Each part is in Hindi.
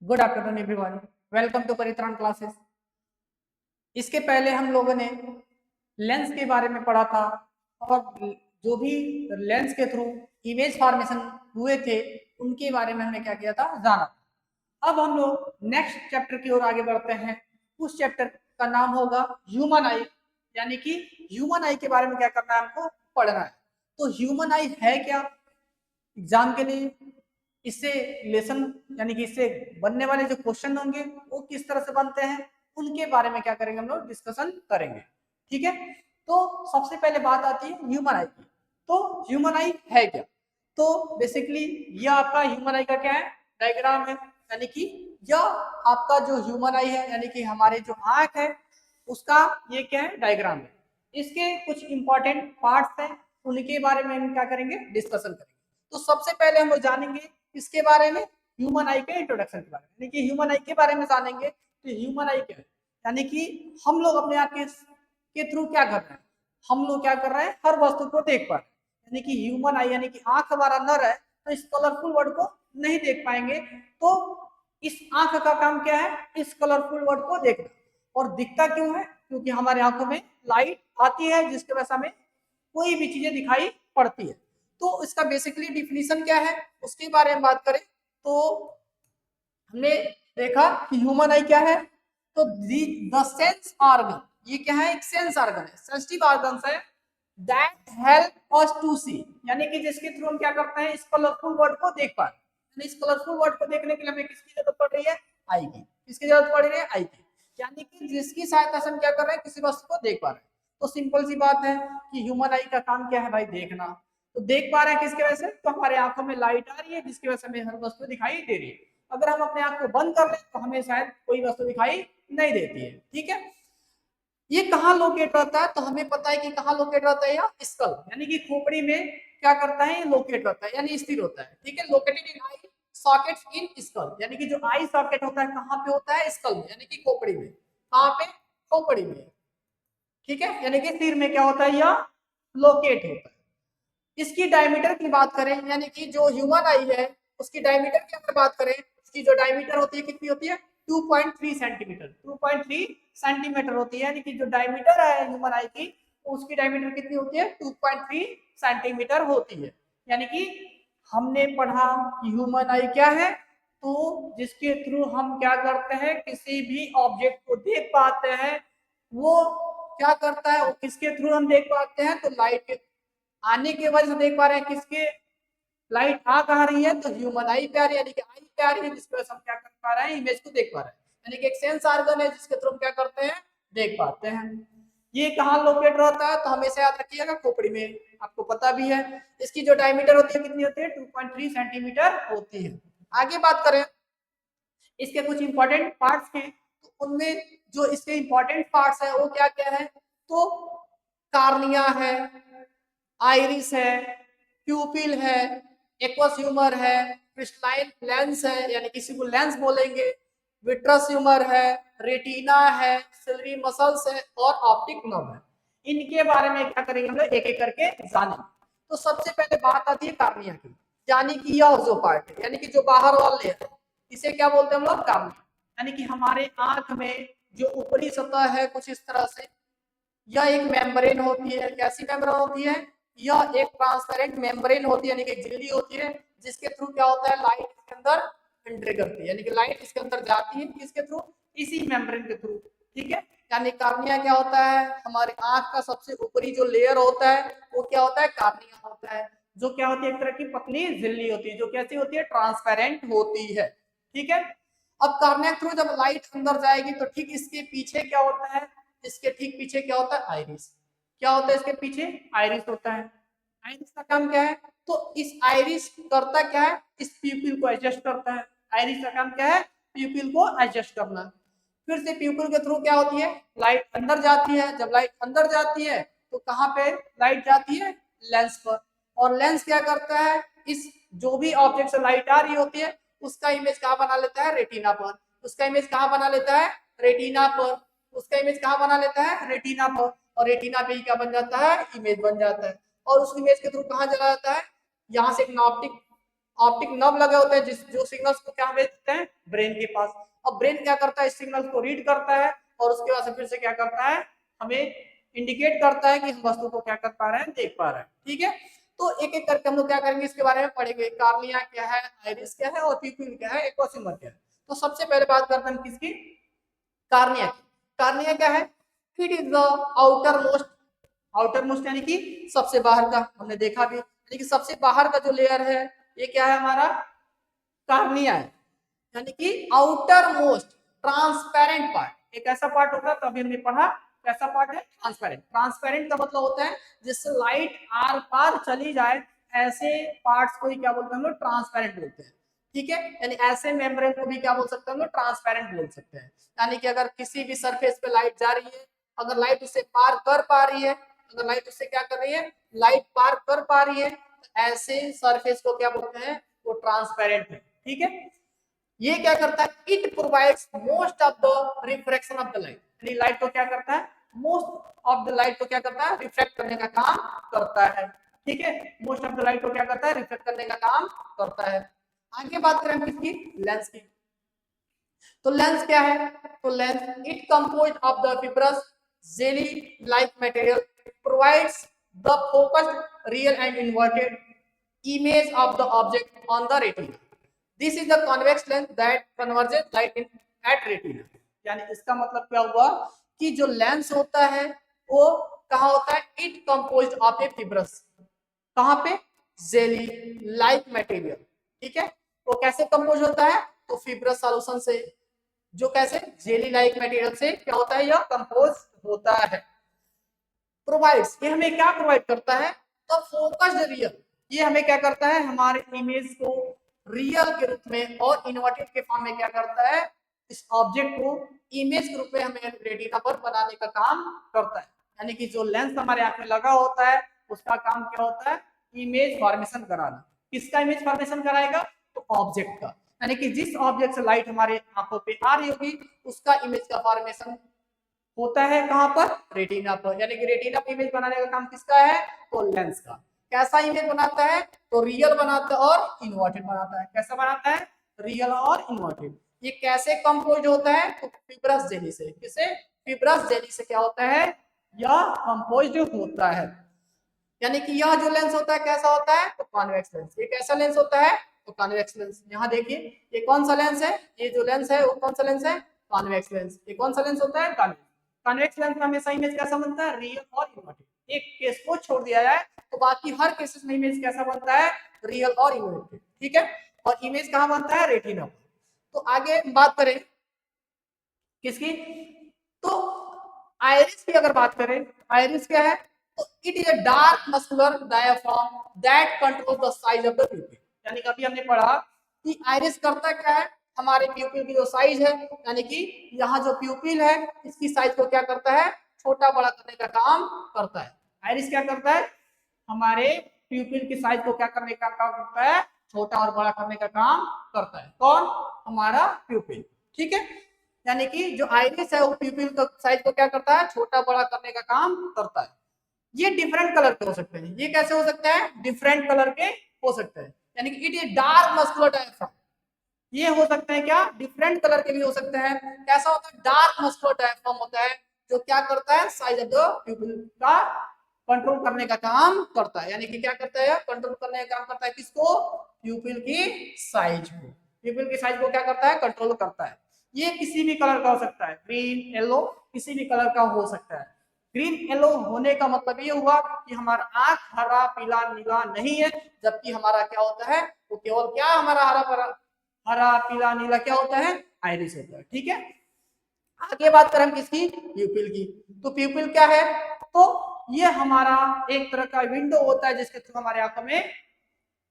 Good afternoon everyone. Welcome to Paritran classes. इसके पहले हम लोगों ने लेंस के बारे में पढ़ा था और जो भी लेंस के थ्रू इमेज फॉर्मेशन हुए थे उनके बारे में हमने क्या किया था, जाना था। अब हम लोग नेक्स्ट चैप्टर की ओर आगे बढ़ते हैं। उस चैप्टर का नाम होगा ह्यूमन आई, यानी कि ह्यूमन आई के बारे में क्या करना है, हमको पढ़ना है। तो ह्यूमन आई है क्या, एग्जाम के लिए इससे लेसन यानी कि इससे बनने वाले जो क्वेश्चन होंगे वो किस तरह से बनते हैं उनके बारे में क्या करेंगे, हम लोग डिस्कशन करेंगे। ठीक है, तो सबसे पहले बात आती है ह्यूमन आई की। तो ह्यूमन आई है क्या? तो बेसिकली यह आपका ह्यूमन आई का क्या है, डायग्राम है। यानी कि यह आपका जो ह्यूमन आई है यानी कि हमारे जो आंख है उसका ये क्या है, डायग्राम है। इसके कुछ इंपॉर्टेंट पार्ट्स हैं, उनके बारे में हम क्या करेंगे, डिस्कशन करेंगे। तो सबसे पहले हम लोग जानेंगे इसके बारे में, ह्यूमन आई के इंट्रोडक्शन के बारे में। यानी कि ह्यूमन आई के बारे में जानेंगे तो ह्यूमन आई क्या है, यानी कि हम लोग अपने आंख के थ्रू क्या कर रहे हैं, हम लोग क्या कर रहे हैं, हर वस्तु को देख पा रहे हैं। यानी कि ह्यूमन आई यानी कि आंख हमारा न रहे तो इस कलरफुल वर्ड को नहीं देख पाएंगे। तो इस आंख का काम क्या है, इस कलरफुल वर्ड को देखना। और दिखता क्यों है, क्योंकि हमारे आंखों में लाइट आती है जिसके वजह से हमें कोई भी चीजें दिखाई पड़ती है। तो इसका बेसिकली डिफिनीशन क्या है उसके बारे में बात करें तो हमने देखा कि ह्यूमन आई क्या है। तो द सेंस ऑर्गन, ये क्या है, एक सेंस ऑर्गन है, सेंसिटिव ऑर्गन है दैट हेल्प अस टू सी, यानी कि जिसके थ्रू हम क्या करते हैं, इस कलरफुल वर्ड को देख पा रहे हैं। इस कलरफुल वर्ड को देखने के लिए हमें किसकी जरूरत पड़ रही है, आई की। किसकी जरूरत पड़ रही है, आई की। यानी कि जिसकी सहायता से हम क्या कर रहे हैं, किसी वस्तु को देख पा रहे हैं। तो सिंपल सी बात है कि ह्यूमन आई का काम क्या है भाई, देखना। तो देख पा रहे हैं किसकी वजह से, तो हमारे आंखों में लाइट आ रही है जिसकी वजह से हमें हर वस्तु दिखाई दे रही है। अगर हम अपने आंख को बंद कर लें तो हमें शायद कोई वस्तु दिखाई नहीं देती है। ठीक है, ये कहाँ लोकेट रहता है, तो हमें पता है कि कहाँ लोकेट रहता है, या स्कल यानी कि खोपड़ी में क्या करता है, लोकेट रहता है यानी स्थिर होता है। ठीक है, located in I socket in school, यानी कि जो आई सॉकेट होता है कहाँ पे होता है, स्कल में, यानी कि खोपड़ी में। कहाँ पे, खोपड़ी में। ठीक है, यानी कि सिर में क्या होता है, या लोकेट होता है। इसकी डायमीटर की बात करें, यानी कि जो ह्यूमन आई है उसकी डायमीटर की अगर बात करें, उसकी जो डायमीटर होती है कितनी होती है, 2.3 सेंटीमीटर। 2.3 सेंटीमीटर होती है, यानी कि जो डायमीटर है ह्यूमन आई की उसकी डायमीटर कितनी होती है, 2.3 सेंटीमीटर होती है। यानी कि हमने पढ़ा कि ह्यूमन आई क्या है, तो जिसके थ्रू हम क्या करते हैं, किसी भी ऑब्जेक्ट को देख पाते हैं। वो क्या करता है, वो किसके थ्रू हम देख पाते हैं, तो लाइट के आने की वजह से देख पा रहे हैं। किसके लाइट आ कहाँ रही है, तो ह्यूमन आई पे आ रही है, यानी कि आई पे आ रही है जिसकी वजह से हम क्या कर पा रहे हैं, इमेज को देख पा रहे हैं। यानी कि एक सेंस ऑर्गन है जिसके थ्रू हम क्या करते हैं, देख पाते हैं। ये कहाँ लोकेट रहता है, तो हमेशा याद रखिएगा खोपड़ी में। आपको पता भी है इसकी जो डायमीटर होती है कितनी होती है, 2.3 सेंटीमीटर होती है। आगे बात करें इसके कुछ इंपॉर्टेंट पार्ट्स के, तो उनमें जो इसके इंपॉर्टेंट पार्ट्स है वो क्या क्या है, तो कार्निया है, आइरिस है, प्यूपिल है, एक्वस ह्यूमर है, क्रिस्टलाइन लेंस है यानी किसी को लेंस बोलेंगे, विट्रस ह्यूमर है, रेटिना है, सिलरी मसल्स है और ऑप्टिक नर्व है। इनके बारे में क्या करेंगे हम लोग, एक एक करके जानेंगे। तो सबसे पहले बात आती है कार्निया की, यानी कि यह जो पार्ट है, यानी कि जो बाहर वाला लेयर है, इसे क्या बोलते हैं हम लोग, कार्निया। यानी कि हमारे आंख में जो ऊपरी सतह है कुछ इस तरह से, यह एक मेम्ब्रेन होती है। कैसी मेम्ब्रेन होती है, यह एक ट्रांसपेरेंट मेम्ब्रेन होती है, यानी कि झिल्ली होती है जिसके थ्रू क्या होता है, लाइट इसके अंदर एंट्री करती है, यानी कि लाइट इसके अंदर जाती है किसके थ्रू, इसी मेम्ब्रेन के थ्रू। ठीक है, यानी कार्निया क्या होता है, हमारे आंख का सबसे ऊपरी जो लेयर होता है वो क्या होता है, कार्निया होता है। जो क्या होती है, एक तरह की पतली झिल्ली होती है जो कैसी होती है, ट्रांसपेरेंट होती है। ठीक है, अब कार्निया के थ्रू जब लाइट अंदर जाएगी तो ठीक इसके पीछे क्या होता है, इसके ठीक पीछे क्या होता है, आइरिस। क्या होता है इसके पीछे, आइरिस होता है। आइरिस का काम क्या है, तो इस आइरिस करता क्या है, इस प्यूपिल को एडजस्ट करता है। आइरिस का काम क्या है, प्यूपिल को एडजस्ट करना। फिर से प्यूपिल के थ्रू क्या होती है, लाइट अंदर जाती है। जब लाइट अंदर जाती है तो कहाँ पे लाइट जाती है, लेंस पर। और लेंस क्या करता है, इस जो भी ऑब्जेक्ट से लाइट आ रही होती है उसका इमेज कहाँ बना लेता है, रेटिना पर। उसका इमेज कहाँ बना लेता है, रेटिना पर। उसका इमेज कहाँ बना लेता है, रेटिना पर। और रेटिना पे ही क्या बन जाता है, इमेज बन जाता है। और उस इमेज के थ्रू कहाँ चला जाता है, यहाँ से एक ऑप्टिक ऑप्टिक नर्व लगे होते हैं जिस जो सिग्नल्स को क्या भेजते हैं ब्रेन के पास। अब ब्रेन क्या करता है, इस सिग्नल को रीड करता है और उसके बाद से फिर से क्या करता है, हमें इंडिकेट करता है कि हम वस्तु को क्या कर पा रहे हैं, देख पा रहे हैं। ठीक है, तो एक एक करके हम लोग क्या करेंगे, इसके बारे में पढ़ेंगे। कार्निया क्या है, आइरिस क्या है और प्यूपिल क्या है, एक्वासिम्बर क्या है। तो सबसे पहले बात करते हैं किसकी, कार्निया की। कार्निया क्या है, it is the outer most यानी कि सबसे बाहर का, हमने देखा भी, यानी कि सबसे बाहर का जो लेयर है ये क्या है हमारा, कार्निया है। यानी कि आउटर मोस्ट ट्रांसपेरेंट पार्ट, एक ऐसा पार्ट होता है, तभी हमने पढ़ा कैसा पार्ट है, ट्रांसपेरेंट। ट्रांसपेरेंट का मतलब होता है जिससे लाइट आर पार चली जाए, ऐसे पार्ट्स को ही क्या बोलते हैं हम लोग, ट्रांसपेरेंट बोलते हैं। ठीक है, यानी ऐसे मेम्ब्रेन को भी क्या बोल सकते हैं हम लोग, ट्रांसपेरेंट बोल सकते हैं। यानी कि अगर किसी भी सरफेस पे लाइट जा रही है, अगर लाइट उसे पार कर पा रही है, अगर लाइट उससे क्या कर रही है, लाइट पार कर पा रही है, तो ऐसे सरफेस को क्या बोलते हैं, वो ट्रांसपेरेंट है। ठीक है, ये क्या करता है, it provides most of the refraction of the light, यानी लाइट को क्या करता है, मोस्ट ऑफ द लाइट को क्या करता है, रिफ्लेक्ट करने का काम करता है। ठीक है, मोस्ट ऑफ द लाइट को क्या करता है, रिफ्लेक्ट करने का काम करता है। आगे बात करें किसकी, लेंस की। तो लेंस क्या है, तो lens it composed of the fibrous jelly like material provides the focused real and inverted image of the object on the retina. This is the convex lens that converges light in at retina. यानी इसका मतलब क्या हुआ कि जो लेंस होता है वो कहाँ होता है, it composed of A fibrous, कहाँ पे, जेली लाइक मटेरियल। ठीक है, वो कैसे कंपोज होता है, तो फिब्रस सॉल्यूशन से, जो कैसे, जेली लाइक मटेरियल से क्या होता है, यह कंपोज होता है। प्रोवाइड्स, ये हमें क्या प्रोवाइड करता है, तो फोकस्ड रियल, ये हमें क्या करता है, हमारे इमेज को रियल के रूप में और इन्वर्टेड के फॉर्म में क्या करता है, इस ऑब्जेक्ट को इमेज के रूप में हमें रेटिना पर बनाने का काम करता है। यानी कि जो लेंस हमारे आंख में लगा होता है उसका काम क्या होता है, इमेज फॉर्मेशन कराना। किसका इमेज फॉर्मेशन कराएगा, तो ऑब्जेक्ट का, यानी कि जिस ऑब्जेक्ट से लाइट हमारे आंखों पे आ रही होगी उसका इमेज का फॉर्मेशन होता है कहां पर, रेटिना पर। यानी कि रेटिना पर इमेज बनाने का काम किसका है, तो लेंस का। कैसा इमेज बनाता है, तो रियल बनाता है और इन्वर्टेड बनाता है। कैसा बनाता है, रियल और इन्वर्टेड। ये कैसे कंपोज होता है, तो फिब्रस जेली से। किसे, फिब्रस जेली से क्या होता है, यह कंपोज होता है। यानी कि यह जो लेंस होता है कैसा होता है, तो कॉन्वेक्स लेंस। ये कैसा लेंस होता है, तो कॉन्वेक्स लेंस। यहाँ देखिए ये कौन सा लेंस है, ये जो लेंस है वो कौन सा लेंस है, कॉन्वेक्स लेंस। ये कौन सा लेंस होता है, कॉन्वेक्स। कॉन्वेक्स लेंस में हमेशा इमेज कैसा बनता है, रियल और इन्वर्टेड। एक केस को छोड़ दिया जाए तो बाकी हर केसेस में इमेज कैसा बनता है, रियल और इन्वर्टेड। ठीक है, और इमेज कहाँ बनता है, रेटिना पर। तो आगे बात करें किसकी, तो आइरिस की अगर बात करें, आइरिस क्या है, तो it is a dark muscular diaphragm that control the size of the प्यूपिल। यानी कि अभी हमने पढ़ा कि आइरिस करता क्या है, हमारे प्यूपिल की जो साइज है, यानी कि यहाँ जो प्यूपिल है इसकी साइज को क्या करता है, छोटा बड़ा करने का काम करता है। आइरिस क्या करता है, हमारे प्यूपिल की साइज को क्या करने का काम करता है, छोटा और बड़ा करने का काम करता है। कौन, हमारा प्यूपिल। ठीक है, यानी कि जो आइरिस है वो प्यूपिल का साइज को क्या करता है, छोटा बड़ा करने का काम करता है। ये डिफरेंट कलर के हो सकते हैं। ये कैसे हो सकते हैं, डिफरेंट कलर के हो सकते हैं। यानी कि it is dark muscular diaphragm, ये हो सकते हैं क्या, डिफरेंट कलर के भी हो सकते हैं। कैसा होता है, डार्क मस्कुलर डायफ्राम होता है जो क्या करता है, साइज ऑफ द प्यूपिल का कंट्रोल करने का काम करता है। यानी कि क्या करता है, कंट्रोल करने का काम करता है किसको, प्यूपिल की साइज को। प्यूपिल की साइज को क्या करता है, कंट्रोल करता है। ये किसी भी कलर का हो सकता है, ग्रीन येलो किसी भी कलर का हो सकता है। ग्रीन येलो होने का मतलब ये हुआ कि हमारा आंख हरा पीला नीला नहीं है, जबकि हमारा क्या होता है, वो केवल क्या हमारा हरा पीला नीला क्या होता है, आइरिस होता है। ठीक है, आगे बात करें किसकी, प्यूपिल की। तो प्यूपिल क्या है, तो ये हमारा एक तरह का विंडो होता है जिसके थ्रू हमारे आंखों में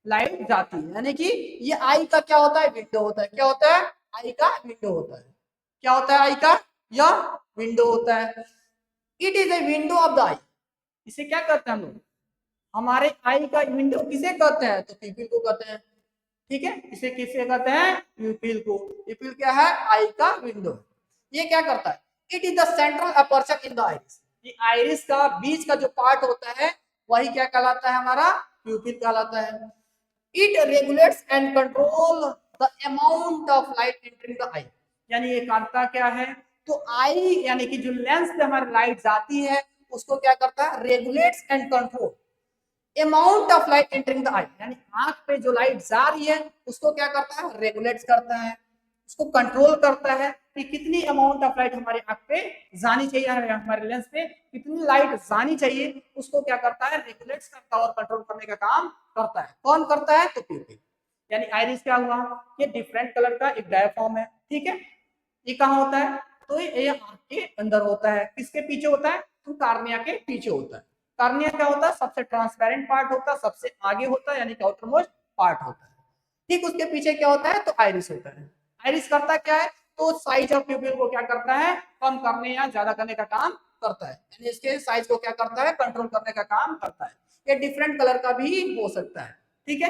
लाइट जाती है। यानी कि ये आई का क्या होता है, विंडो होता है। क्या होता है, आई का विंडो होता है। क्या होता है, आई का यह विंडो होता है। It is a window of the eye. इसे क्या कहते हैं हम लोग, हमारे आई का विंडो किसे कहते हैं, तो प्यूपिल को कहते हैं। ठीक है, इसे किसे कहते हैं, प्यूपिल को। प्यूपिल क्या है, आई का विंडो। ये क्या करता है, it is the central aperture in the iris. ये आइरिस का बीच का जो पार्ट होता है वही क्या कहलाता है, हमारा प्यूपिल कहलाता है। It regulates and control the amount of light entering the eye. यानी ये करता क्या है, तो आई यानी कि जो लेंस पे हमारी लाइट जाती है उसको क्या करता है, regulates and control amount of light entering the eye. यानी आंख पे जो लाइट जा रही है उसको क्या करता है, रेगुलेट करता है, उसको कंट्रोल करता है कि कितनी अमाउंट ऑफ लाइट हमारी आंख पे जानी चाहिए, हमारे लेंस पे कितनी लाइट जानी चाहिए, उसको क्या करता है, रेगुलेट करता है और कंट्रोल करने का काम करता है। कौन करता है, तो प्यूपिल। यानी आइरिस क्या हुआ, ये डिफरेंट कलर का एक डायफ्राम है, ठीक है। ये कहाँ होता है, तो ये आंख के अंदर होता है। किसके पीछे होता है, तो कार्निया के पीछे होता है। कार्निया क्या होता है, सबसे ट्रांसपेरेंट पार्ट होता है, सबसे आगे होता है, यानी कि आउटर मोस्ट पार्ट होता है। ठीक उसके पीछे क्या होता है, तो आइरिस होता है। आइरिस करता क्या है, तो साइज ऑफ प्यूपिल को क्या करता है, कम करने या ज्यादा करने का काम करता है, यानी इसके साइज को क्या करता है, कंट्रोल करने का काम करता है। ये डिफरेंट कलर का भी हो सकता है, ठीक है।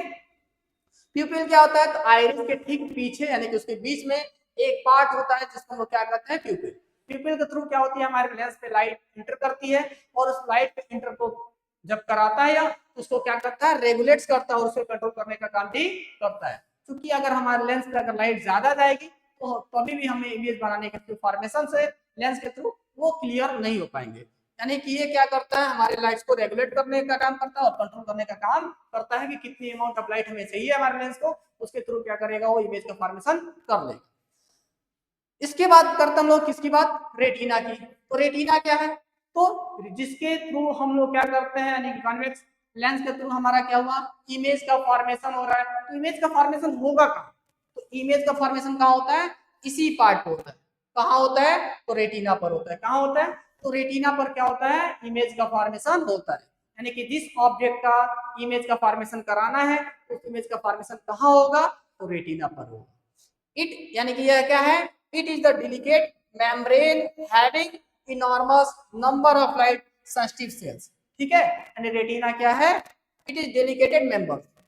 प्यूपिल क्या होता है, तो आइरिस के ठीक पीछे यानी कि उसके बीच में एक पार्ट होता है जिसको हम लोग क्या कहते हैं, प्यूपिल। प्यूपिल के थ्रू क्या होती है, हमारे लेंस पे लाइट इंटर करती है और उस लाइट पे इंटर को जब कराता है या उसको क्या करता है, रेगुलेट्स करता है और उसे कंट्रोल करने का काम भी करता है। क्योंकि अगर हमारे लेंस पे अगर लाइट ज्यादा जाएगी तो कभी भी हमें इमेज बनाने के फॉर्मेशन से लेंस के थ्रू वो क्लियर नहीं हो पाएंगे। यानी कि ये क्या करता है, हमारे लाइट्स को रेगुलेट करने का काम करता है और कंट्रोल करने का काम करता है कि कितनी अमाउंट ऑफ लाइट हमें चाहिए हमारे लेंस को, उसके थ्रू क्या करेगा, वो इमेज का फॉर्मेशन कर लेगा। इसके बाद करते हम लोग किसकी बात, रेटिना की। तो रेटिना क्या है, तो जिसके थ्रू हम लोग क्या करते हैं, यानी कॉन्वेक्स लेंस के थ्रू हमारा क्या हुआ, इमेज का फॉर्मेशन हो रहा है। तो इमेज का फॉर्मेशन होगा कहाँ, तो इमेज का फॉर्मेशन कहाँ होता है, इसी पार्ट पे होता है। कहाँ होता है, तो रेटिना पर होता है। कहाँ होता है, तो रेटिना पर क्या होता है, इमेज का फॉर्मेशन होता है। यानी कि जिस ऑब्जेक्ट का इमेज का फॉर्मेशन कराना है उस इमेज का फॉर्मेशन कहाँ होगा, तो रेटिना पर होगा। इट यानी कि यह क्या है, it is the delicate membrane having enormous number of light sensitive cells, ठीक है। यानी रेटिना क्या है, it is delicated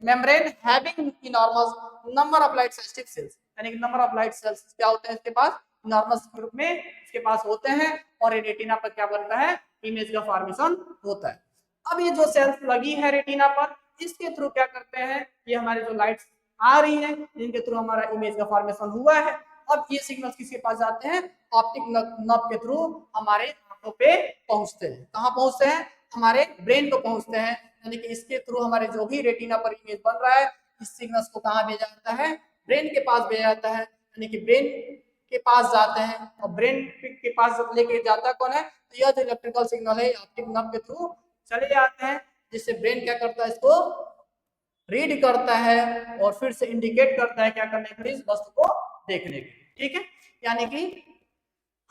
membrane having enormous number of light sensitive cells. यानी कि नंबर ऑफ लाइट सेल्स क्या होते हैं इसके पास, इनॉर्मस ग्रुप में इसके पास होते हैं और ये रेटिना पर क्या बनता है, इमेज का फॉर्मेशन होता है। अब ये जो सेल्स लगी है रेटिना पर, इसके थ्रू क्या करते हैं, ये हमारे जो लाइट्स आ रही है जिनके थ्रू हमारा इमेज का फॉर्मेशन हुआ है, अब ये सिग्नल्स किसके पास जाते हैं, ऑप्टिक नर्व के थ्रू हमारे आंखों पे पहुंचते हैं। कहाँ पहुंचते हैं, हमारे ब्रेन को पहुंचते हैं। यानी कि इसके थ्रू हमारे जो भी रेटिना पर इमेज बन रहा है, इस सिग्नल्स को कहाँ भेजा जाता है, ब्रेन के पास भेजा जाता है। यानी कि ब्रेन के पास जाते हैं और ब्रेन के पास लेके जाता कौन है, तो यह जो इलेक्ट्रिकल सिग्नल है ऑप्टिक नर्व के थ्रू चले जाते हैं, जिससे ब्रेन क्या करता है, इसको रीड करता है और फिर से इंडिकेट करता है क्या करने के लिए, इस वस्तु को देखने के लिए, ठीक है। यानी कि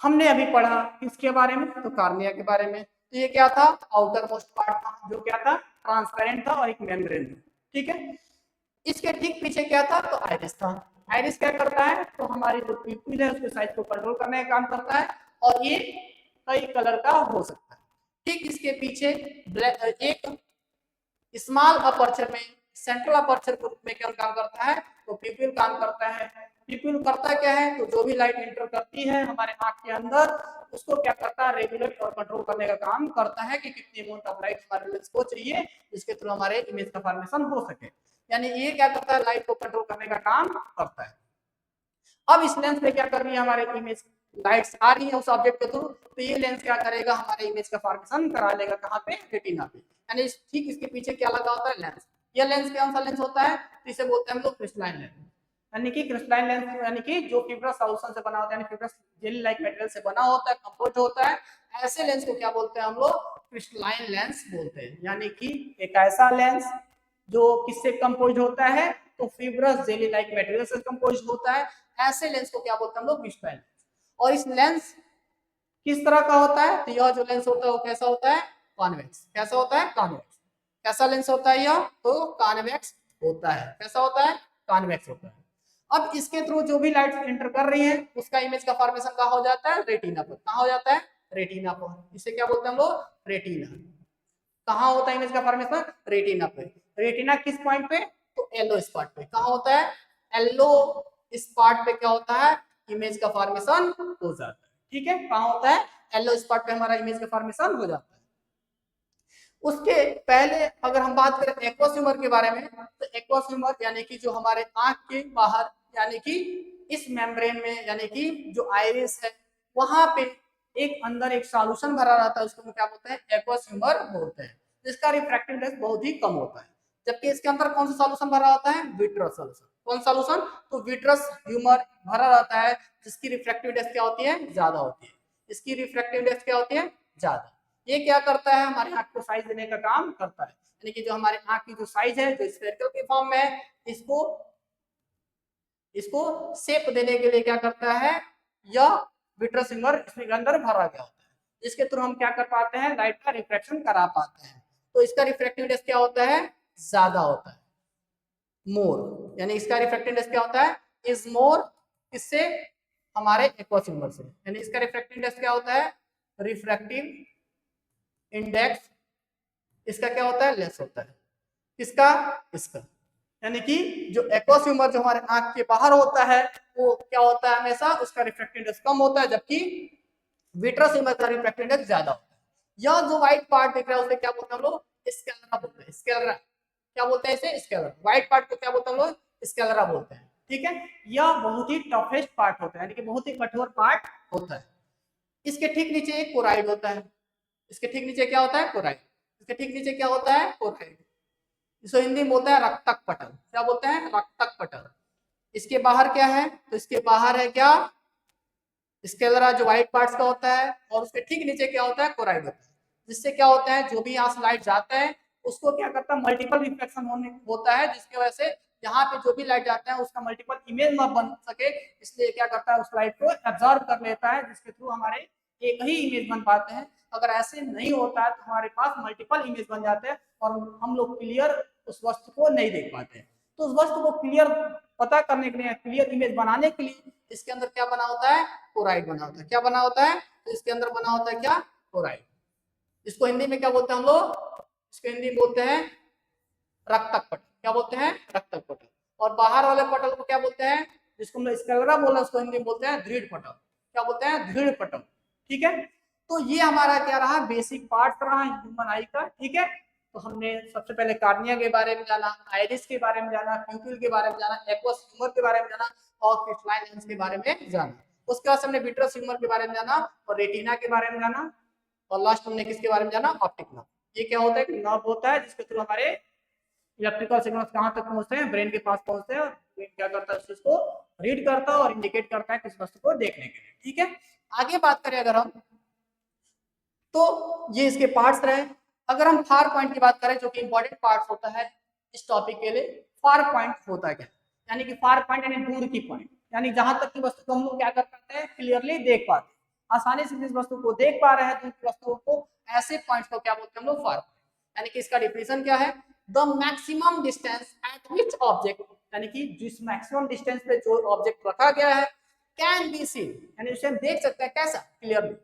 हमने अभी पढ़ा किसके बारे में, तो कार्निया के बारे में। तो ये क्या था, आउटर मोस्ट पार्ट था जो क्या था, ट्रांसपेरेंट था और एक मेम्ब्रेन था, ठीक है। इसके ठीक पीछे क्या था, तो आइरिस था। आइरिस क्या करता है, तो हमारी जो प्यूपिल है उसके साइज को कंट्रोल करने का काम करता है और ये कई कलर का हो सकता है। ठीक इसके पीछे एक स्मॉल अपर्चर में सेंट्रल अपर्चर के रूप में क्या काम करता है, तो प्यूपिल काम करता है। प्यूपिल करता क्या है, तो जो भी लाइट एंटर करती है हमारे आंख के अंदर उसको क्या करता है, रेगुलेट और कंट्रोल करने का काम करता है कि कितनी अमाउंट ऑफ लाइट हमारे लेंस को चाहिए जिसके थ्रू हमारे इमेज का फॉर्मेशन हो सके। यानी ये क्या करता है, लाइट को कंट्रोल करने का काम करता है। अब इस लेंस पे क्या कर रही है, हमारे इमेज लाइट्स आ रही है उस ऑब्जेक्ट के थ्रू, तो ये लेंस क्या करेगा, हमारे इमेज का फॉर्मेशन करा लेगा कहाँ पे, रेटिना पे। यानी ठीक इसके पीछे क्या लगा होता है, लेंस। यह लेंस कौन सा लेंस होता है, तो इसे बोलते हैं हम लोग क्रिस्टलाइन लेंस। यानी कि क्रिस्टलाइन लेंस यानी कि जो फिब्रस सॉल्यूशन से बना होता है, यानी फिब्रस जेली लाइक मटेरियल से बना होता है, कंपोज होता है, ऐसे लेंस को क्या बोलते हैं हम लोग, क्रिस्टलाइन लेंस बोलते हैं। यानी कि एक ऐसा लेंस जो किससे कंपोज होता है, तो फिब्रस जेली लाइक मटेरियल से कंपोज होता है, ऐसे लेंस को क्या बोलते हैं हम लोग, क्रिस्टलाइन। और इस लेंस किस तरह का होता है, तो यह जो लेंस होता है वो कैसा होता है, कॉन्वेक्स। कैसा होता है, कॉन्वेक्स। कैसा लेंस होता है यह, तो कॉन्वेक्स होता है। कैसा होता है, कॉन्वेक्स होता है। अब इसके थ्रू जो भी लाइट एंटर कर रही है उसका इमेज का फॉर्मेशन कहाँ हो जाता है, रेटिना पर। कहाँ हो जाता है, रेटिना पर। इसे क्या बोलते हैं हम लोग, रेटिना। कहाँ होता है इमेज का फॉर्मेशन, रेटिना पे। रेटिना किस पॉइंट पे, तो येलो स्पॉट पे। कहाँ होता है, येलो स्पॉट पे क्या होता है, इमेज का फॉर्मेशन हो जाता है, ठीक है। कहाँ होता है, येलो स्पॉट पे हमारा इमेज का फॉर्मेशन हो जाता है। उसके पहले अगर हम बात करें एक्वस ह्यूमर के बारे में, तो एक्वस ह्यूमर यानी कि जो हमारे आंख के बाहर यानी कि इस मेम्ब्रेन में यानी कि जो आइरिस है वहां पे एक अंदर एक सॉल्यूशन भरा रहता है, उसको हम क्या बोलते हैं, एक्वस ह्यूमर बोलते हैं, जिसका रिफ्रैक्टिव इंडेक्स बहुत ही कम होता है। जबकि इसके अंदर कौन सा सॉल्यूशन भरा होता है, विट्रस सॉल्यूशन। कौन सॉल्यूशन, तो विट्रस ह्यूमर भरा रहता है, जिसकी रिफ्रैक्टिव इंडेक्स क्या होती है, ज्यादा होती है। इसकी रिफ्रैक्टिव इंडेक्स क्या होती है, ज्यादा। ये क्या करता है, हमारे आंख को साइज देने का काम करता है, यानी कि जो हमारे आंख की जो साइज है जो स्फेरिकल के फॉर्म में है, इसको इसको शेप देने के लिए क्या करता है, यह विट्रस ह्यूमर इसके अंदर भरा गया होता है, जिसके थ्रू हम क्या कर पाते हैं, लाइट का रिफ्रैक्शन करा पाते हैं। तो इसका रिफ्रैक्टिव इंडेक्स क्या होता है, ज्यादा होता है, मोर, यानी इसका रिफ्रैक्टिव इंडेक्स क्या होता है, इज मोर, किससे, हमारे एक्वस ह्यूमर से। यानी इसका रिफ्रैक्टिव इंडेक्स क्या होता है, रिफ्रैक्टिव इंडेक्स इसका क्या होता है, लेस होता है। किसका, इसका। यानी कि जो एक्वस ह्यूमर जो हमारे आंख के बाहर होता है वो क्या होता है, हमेशा उसका रिफ्रैक्टिव इंडेक्स कम होता है, जबकि विट्रस ह्यूमर का रिफ्रैक्टिव इंडेक्स ज्यादा होता है। यह जो व्हाइट पार्ट दिख रहा है उसे क्या बोलते हैं हम लोग, स्केलरा बोलते हैं। स्केलरा क्या बोलते हैं इसे, स्केलरा। व्हाइट पार्ट को क्या बोलते हैं हम लोग, स्केलरा बोलते हैं। ठीक है, यह बहुत ही टफेस्ट पार्ट होता है, यानी कि बहुत ही कठोर पार्ट होता है। इसके ठीक नीचे एक कोराइड होता है। इसके ठीक नीचे क्या होता है, कोराइड। इसके ठीक नीचे क्या होता है, कोराइड। इसको हिंदी में बोलते हैं रक्तक पटल। क्या बोलते हैं, रक्तक पटल। इसके बाहर क्या है, तो इसके बाहर है क्या, स्केलरा जो व्हाइट पार्ट्स का होता है, और उसके ठीक नीचे क्या होता है, कोराइड होता है। जिससे क्या होता है, जो भी यहाँ से लाइट जाता है उसको क्या करता है, मल्टीपल रिफ्लेक्शन होता है, जिसकी वजह से यहाँ पे जो भी लाइट जाता है उसका मल्टीपल इमेज न बन सके, इसलिए क्या करता है, उस लाइट को एब्जॉर्ब कर लेता है, जिसके थ्रू हमारे एक ही इमेज बन पाते हैं। अगर ऐसे नहीं होता है तो हमारे पास मल्टीपल इमेज बन जाते हैं और हम लोग क्लियर उस वस्तु को नहीं देख पाते। तो उस वस्तु को क्लियर पता करने के लिए, क्लियर इमेज बनाने के लिए इसके अंदर क्या बना होता है, क्लोराइड बना होता है। क्या बना होता है, तो इसके अंदर बना होता है क्या, क्लोराइड। इसको हिंदी में क्या बोलते हैं हम लोग, इसको हिंदी में बोलते हैं रक्तक पटल। क्या बोलते हैं, रक्तक पटल। और बाहर वाले पटल को क्या बोलते हैं, जिसको हम स्केलरा बोला उसको हिंदी में बोलते हैं दृढ़ पटल। क्या बोलते हैं, दृढ़ पटल। ठीक है, तो ये हमारा क्या रहा, बेसिक पार्ट रहा ह्यूमन आई का। ठीक है, तो हमने सबसे पहले कार्निया के बारे में जाना, आइरिस के बारे में जाना, प्यूपिल के बारे में जाना, एक्वस ह्यूमर के बारे में जाना और क्रिस्टलाइन लेंस के बारे में जाना। उसके बाद हमने विट्रस ह्यूमर के बारे में जाना और रेटिना के बारे में जाना, और लास्ट हमने किसके बारे में जाना, ऑप्टिक नर्व। ये क्या होता है, एक नर्व होता है जिसके थ्रू हमारे इलेक्ट्रिकल सिग्नल्स कहां तक पहुंचते हैं, ब्रेन के पास पहुंचते हैं, और ब्रेन क्या करता है, उस चीज को रीड करता है और इंडिकेट करता है किस वस्तु को देखने के लिए। ठीक है, आगे बात करें अगर हम, तो ये इसके पार्ट्स रहे। अगर हम फार पॉइंट की बात करें जो कि इंपॉर्टेंट पार्ट होता है इस टॉपिक के लिए, फार पॉइंट होता है क्या, यानी कि फार पॉइंट यानी दूर की पॉइंट, यानी जहां तक की वस्तु को हम लोग क्या कर पाते हैं, क्लियरली देख पाते हैं, आसानी से जिस वस्तु को देख पा रहे हैं दूर की वस्तुओं को, ऐसे पॉइंट्स को क्या बोलते हैं हम लोग, फार पॉइंट। यानी कि इसका डिफिनेशन क्या है, the maximum distance eight which object, यानी कि जिस मैक्सिमम डिस्टेंस पे जो ऑब्जेक्ट रखा गया है, कैन बी सीन, यानी उसे हम देख सकते हैं कैसा, क्लियरली।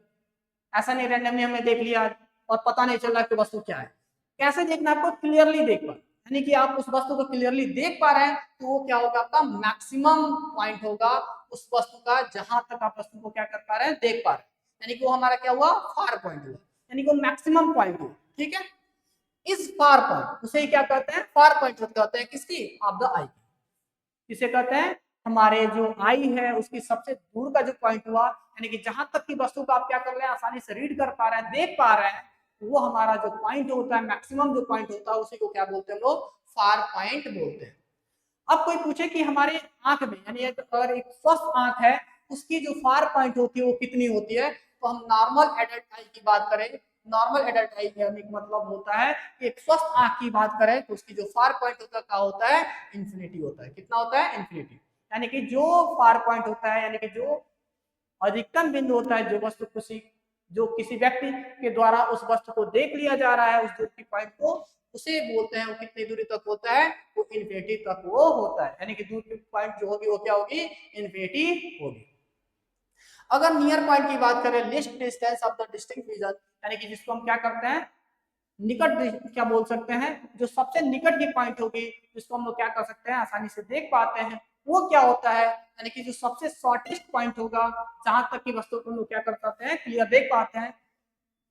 ऐसा नहीं रैंडमली हमने देख लिया और पता नहीं चल रहा कि वस्तु क्या है। कैसे देखना, आपको क्लियरली देख पा, यानी कि आप उस वस्तु को क्लियरली देख पा रहे हैं, तो वो क्या होगा, आपका मैक्सिमम पॉइंट होगा उस वस्तु का, जहां तक आप वस्तु को क्या कर पा रहे हैं, देख पा रहे हैं। यानी कि वो हमारा क्या हुआ, फार पॉइंट हुआ, यानी कि वो मैक्सिमम पॉइंट हुआ। ठीक है, इस फार पॉइंट उसे क्या कहते हैं, फार पॉइंट कहते हैं किसकी, ऑफ द आई। किसे कहते हैं, हमारे जो आई है उसकी सबसे दूर का जो पॉइंट हुआ, यानी कि जहां तक की वस्तु को आप क्या कर रहे हैं, आसानी से रीड कर पा रहे हैं, देख पा रहे हैं, वो हमारा जो पॉइंट होता है, मैक्सिमम जो पॉइंट होता है, उसी को क्या बोलते हैं हम लोग, फार पॉइंट बोलते हैं। अब कोई पूछे कि हमारे आंख में, यानी अगर एक स्वस्थ आंख है उसकी जो फार पॉइंट होती है वो कितनी होती है, तो हम नॉर्मल एडल्ट आई की बात करें, नॉर्मल एडल्ट आई यानी मतलब होता है कि एक स्वस्थ आंख की बात करें तो उसकी जो फार पॉइंट होता है क्या होता है, इंफिनिटी होता है। कितना होता है, इंफिनिटी। यानी कि जो फार पॉइंट होता है, यानी कि जो अधिकतम बिंदु होता है, जो वस्तु जो किसी व्यक्ति के द्वारा उस वस्तु को देख लिया जा रहा है, उस दूर की पॉइंट को, उसे बोलते हैं, वो कितनी दूरी तक होता है, वो इन्फिनिटी तक वो होता है। यानी कि दूर की पॉइंट जो होगी वो क्या होगी, इन्फिनिटी होगी। अगर नियर पॉइंट की बात करें, list distance of the distinct vision, यानी कि जिसको हम क्या करते हैं, निकट क्या बोल सकते हैं, जो सबसे निकट की पॉइंट होगी जिसको हम लोग क्या कर सकते हैं, आसानी से देख पाते हैं, वो क्या होता है, यानी कि जो सबसे शॉर्टेस्ट पॉइंट होगा, जहां तक की वस्तु को हम लोग क्या कर पाते हैं, क्लियर देख पाते हैं,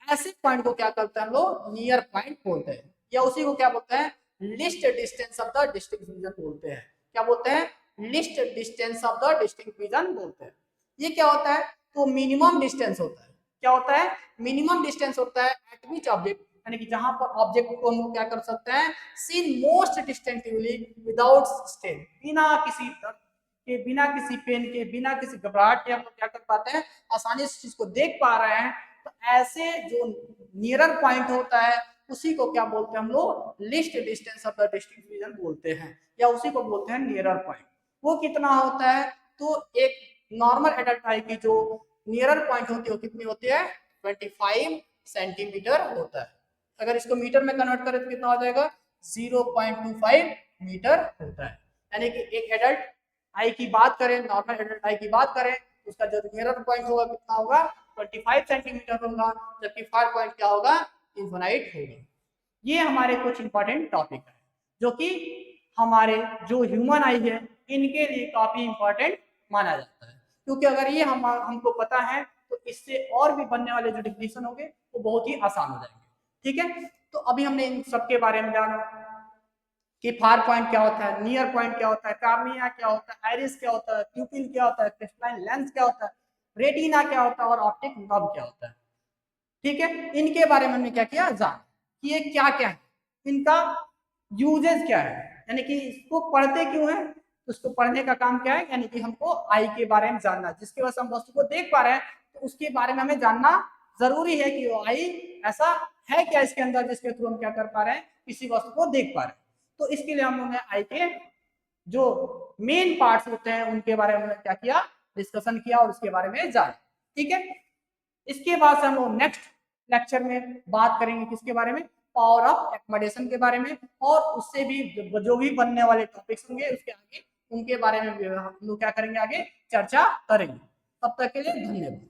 ऐसे पॉइंट को क्या करते हैं हम लोग नियर पॉइंट बोलते हैं, या उसी को क्या बोलते हैं least distance of the distinct region बोलते हैं। क्या बोलते हैं least distance of the distinct region बोलते हैं। ये क्या होता है तो मिनिमम डिस्टेंस होता है। क्या होता है मिनिमम डिस्टेंस होता है एट विच ऑब्जेक्ट, यानी कि जहां पर ऑब्जेक्ट को हम क्या कर सकते हैं seen most distinctively without strain, बिना किसी डर के, बिना किसी पेन के, बिना किसी घबराहट के हम लोग क्या कर पाते हैं आसानी से चीज को देख पा रहे हैं। तो ऐसे जो नियरर पॉइंट होता है उसी को क्या बोलते हैं हम लोग least distance of the distinct region बोलते हैं, या उसी को बोलते हैं नियरर पॉइंट। वो कितना होता है तो एक नॉर्मल एडल्ट आई की जो नियरर पॉइंट होती है वो कितनी होती है 25 सेंटीमीटर होता है। अगर इसको मीटर में कन्वर्ट करें तो कितना हो जाएगा 0.25 मीटर होता है। यानी कि एक एडल्ट आई की बात करें, नॉर्मल एडल्ट आई की बात करें, उसका जो नियरर पॉइंट होगा कितना होगा 25 सेंटीमीटर होगा, जबकि फार पॉइंट क्या होगा इन्फिनाइट होगा। ये हमारे कुछ इंपॉर्टेंट टॉपिक है जो कि हमारे जो ह्यूमन आई है इनके लिए काफी इंपॉर्टेंट माना जाता है, क्योंकि अगर ये हमको पता है तो इससे और भी बनने वाले जो डिफिनेशन होंगे वो बहुत ही आसान हो जाएंगे। ठीक है, तो अभी हमने इन सबके बारे में जाना कि फार पॉइंट क्या होता है, नियर पॉइंट क्या होता है, कार्निया क्या होता है, आइरिस क्या होता है, प्यूपिल क्या होता है, क्रिस्टलाइन लेंस क्या होता है, रेटिना क्या होता है और ऑप्टिक नर्व क्या होता है। ठीक है, इनके बारे में हमने क्या किया जान कि ये क्या क्या है, इनका यूजेस क्या है, यानी कि इसको पढ़ते क्यों है, तो उसको पढ़ने का काम क्या है यानी कि हमको आई के बारे में जानना, जिसके वजह से हम वस्तु को देख पा रहे हैं तो उसके बारे में हमें जानना जरूरी है कि वो आई ऐसा है क्या इसके अंदर जिसके थ्रू हम क्या कर पा रहे हैं किसी वस्तु को देख पा रहे हैं। तो इसके लिए हम लोगों ने आई के जो मेन पार्ट्स होते हैं उनके बारे में क्या किया डिस्कशन किया और उसके बारे में जाना। ठीक है, इसके बाद से हम लोग नेक्स्ट लेक्चर में बात करेंगे किसके बारे में पावर ऑफ एकोमोडेशन के बारे में, और उससे भी जो भी बनने वाले टॉपिक्स होंगे उसके आगे उनके बारे में हम लोग क्या करेंगे आगे चर्चा करेंगे। तब तक के लिए धन्यवाद।